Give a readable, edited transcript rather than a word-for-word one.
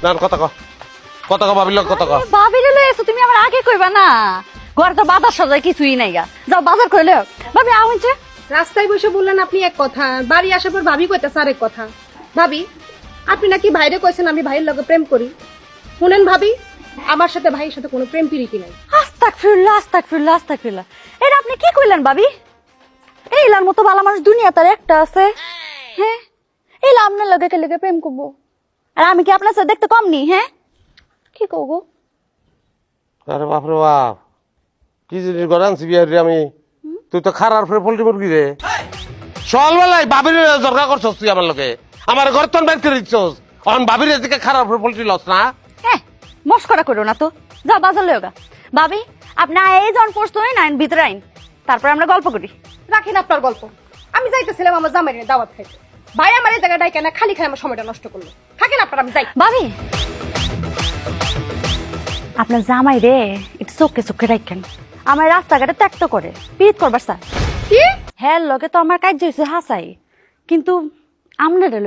না কথা ক ভাবিল কথা ক। ভাবিরে লই এসো, তুমি আমার আগে কইবা না। ঘরে তো বাজার সজায় কিছুই নাই গা, যাও বাজার কইলে। ভাবি আউনছে রাস্তায় বসে বললেন আপনি এক কথা, বাড়ি আসার পর ভাবি কইতেছে আরেক কথা। ভাবি, আপনি নাকি ভাইরে কইছেন আমি ভাইয়ের লগে প্রেম করি। শুনেন ভাবি, আমার সাথে ভাইয়ের সাথে কোনো প্রেম প্রীতি নাই। আস্তাগফিরুল্লাহ। এটা আপনি কি কইলেন ভাবি? এইলার মতো ভালো মানুষ দুনিয়া তার একটা আছে। হ্যাঁ, এইলা আপনার লগে কে লগে প্রেম করবো? আর আমি কি আপনার সাথে দেখতে কম নি? হ্যাঁ, কি করবো? আরে বাপরে বাপ, কি জিনিস করে আনছি বিয়ার রে আমি। তুই তো খারার ফের পোল্ট্রি মুরগি রে। সকালবেলায় বাবির দরকার করছস তুই আমার লোকে, আমার ঘর তো বের করে দিচ্ছস। এখন বাবির দিকে খারাপ ফের পোল্ট্রি লস না। হ্যাঁ, মস্করা করো না তো, যাও বাজার লইও গা। ভাবি, আপনি এই জন পড়তো না ভিতরে আইন, তারপরে আমরা গল্প করি। রাখেন আপনার গল্প, আমি যাইতেছিলাম আমার জামাইয়ের দাওয়াত খাইতে। ভাই আমার এই জায়গায় ডাইকা না খালি খালি আমার সময়টা নষ্ট করলো। থাকেন আপনার, আমি যাই। ভাবি, আপনার জামাই রে একটু চোখে চোখে রাখেন। আমার রাস্তাঘাটে ত্যাক্ত করে পিট করবার স্যার। কি হ্যাঁ, লগে তো আমার কাজ হয়েছে হাসাই, কিন্তু আপনারা